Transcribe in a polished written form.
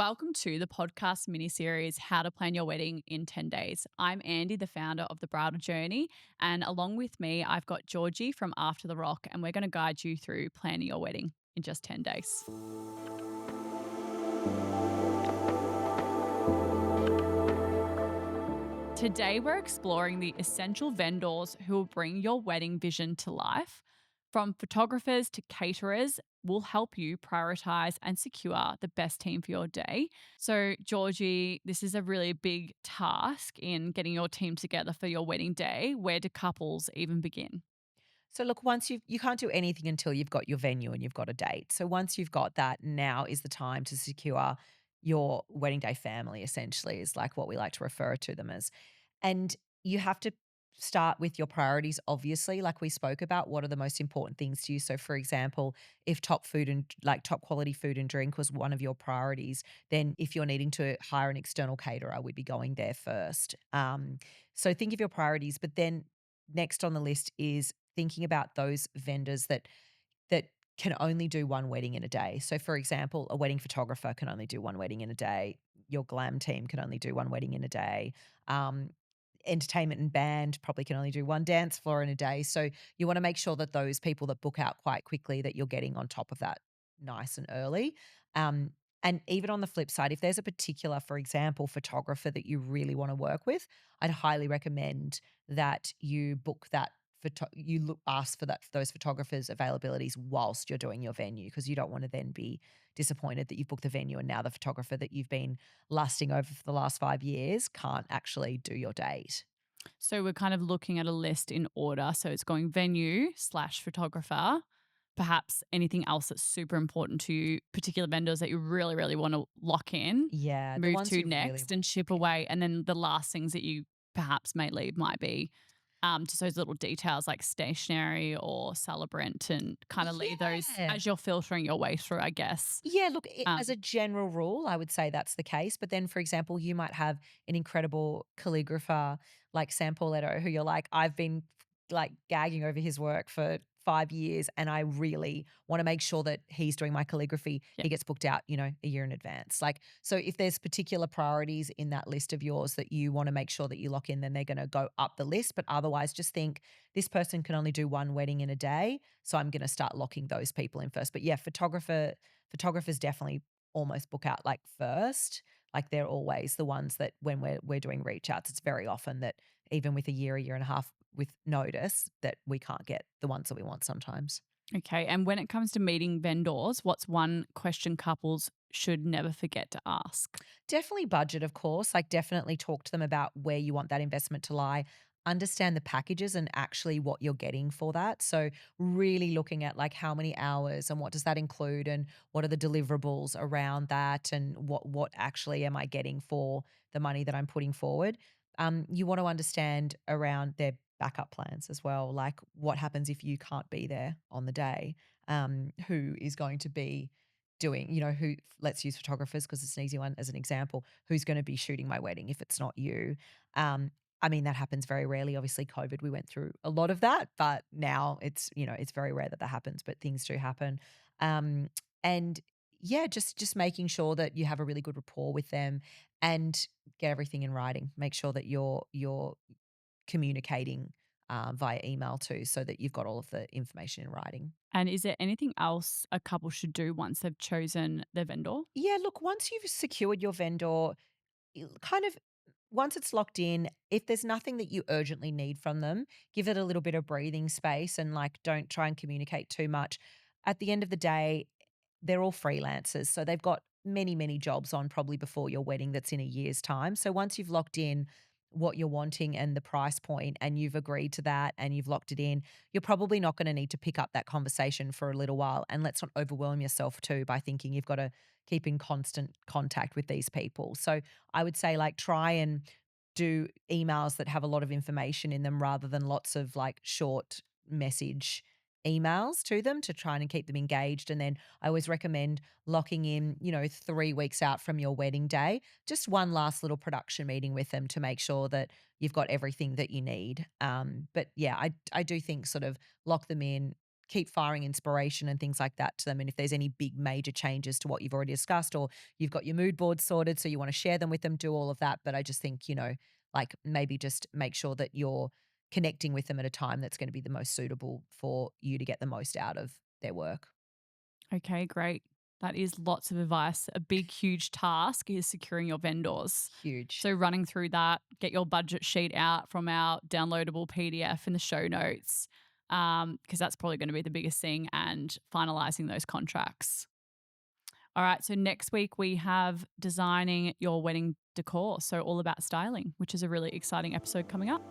Welcome to the podcast mini series, How to Plan Your Wedding in 10 Days. I'm Andie, the founder of The Bridal Journey, and along with me, I've got Georgie from After the Rock, and we're going to guide you through planning your wedding in just 10 days. Today, we're exploring the essential vendors who will bring your wedding vision to life. From photographers to caterers, will help you prioritize and secure the best team for your day. So, Georgie, this is a really big task in getting your team together for your wedding day. Where do couples even begin? So look, once you can't do anything until you've got your venue and you've got a date. So once you've got that, now is the time to secure your wedding day family, essentially, is like what we like to refer to them as. And you have to start with your priorities, obviously, like we spoke about. What are the most important things to you? So, for example, if top food and like top quality food and drink was one of your priorities, then if you're needing to hire an external caterer, we'd be going there first. So think of your priorities, but then next on the list is thinking about those vendors that can only do one wedding in a day. So, for example, a wedding photographer can only do one wedding in a day. Your glam team can only do one wedding in a day. Um, Entertainment and band probably can only do one dance floor in a day. So, you want to make sure that those people that book out quite quickly, that you're getting on top of that nice and early. Um, and even on the flip side, if there's a particular, for example, photographer that you really want to work with, I'd highly recommend that you book that ask for those photographers' availabilities whilst you're doing your venue, because you don't want to then be disappointed that you've booked the venue and now the photographer that you've been lusting over for the last 5 years can't actually do your date. So, we're kind of looking at a list in order. So, it's going venue slash photographer, perhaps anything else that's super important to you, particular vendors that you really, really want to lock in, Yeah, the move ones to you really next want and to ship lock in. away. And then the last things that you perhaps may leave might be just those little details like stationery or celebrant and kind of leave those Yeah. as you're filtering your way through, I guess. Yeah, look, as Um, a general rule, I would say that's the case. But then, for example, you might have an incredible calligrapher like Sam Pauletto, who you're like, I've been like gagging over his work for 5 years, and I really want to make sure that he's doing my calligraphy. yeah. He gets booked out, a year in advance. Like, so if there's particular priorities in that list of yours that you want to make sure that you lock in, then they're going to go up the list. But otherwise, just think this person can only do one wedding in a day. So I'm going to start locking those people in first. But yeah, photographers definitely almost book out like first. Like they're always the ones that when we're doing reach outs, it's very often that even with a year and a half with notice that we can't get the ones that we want sometimes. Okay. And when it comes to meeting vendors, what's one question couples should never forget to ask? Definitely budget, of course. Like, definitely talk to them about where you want that investment to lie. Understand the packages and actually what you're getting for that. So, really looking at like how many hours and what does that include, and what are the deliverables around that, and what actually am I getting for the money that I'm putting forward. You want to understand around their backup plans as well. Like, what happens if you can't be there on the day? Who is going to be doing, who, let's use photographers because it's an easy one as an example, who's going to be shooting my wedding if it's not you? Um, I mean, that happens very rarely. Obviously, COVID, we went through a lot of that, but now it's very rare that that happens, but things do happen. Um, and yeah, just making sure that you have a really good rapport with them and get everything in writing. Make sure that you're communicating via email too, so that you've got all of the information in writing. And is there anything else a couple should do once they've chosen their vendor? Yeah, look, once you've secured your vendor, kind of once it's locked in, if there's nothing that you urgently need from them, give it a little bit of breathing space and like don't try and communicate too much. At the end of the day, they're all freelancers. So they've got many, many jobs on probably before your wedding that's in a year's time. So once you've locked in what you're wanting and the price point and you've agreed to that and you've locked it in, you're probably not going to need to pick up that conversation for a little while. And let's not overwhelm yourself too by thinking you've got to keep in constant contact with these people. So I would say like try and do emails that have a lot of information in them rather than lots of like short message emails to them to try and keep them engaged. And then I always recommend locking in, 3 weeks out from your wedding day, just one last little production meeting with them to make sure that you've got everything that you need. But yeah, I do think sort of lock them in, keep firing inspiration and things like that to them. And if there's any big major changes to what you've already discussed, or you've got your mood board sorted, so you want to share them with them, do all of that. But I just think, like maybe just make sure that you're connecting with them at a time that's going to be the most suitable for you to get the most out of their work. Okay, great. That is lots of advice. A big, huge task is securing your vendors. Huge. So, running through that, get your budget sheet out from our downloadable PDF in the show notes, because that's probably going to be the biggest thing, and finalizing those contracts. All right. So, next week we have designing your wedding decor. So, all about styling, which is a really exciting episode coming up.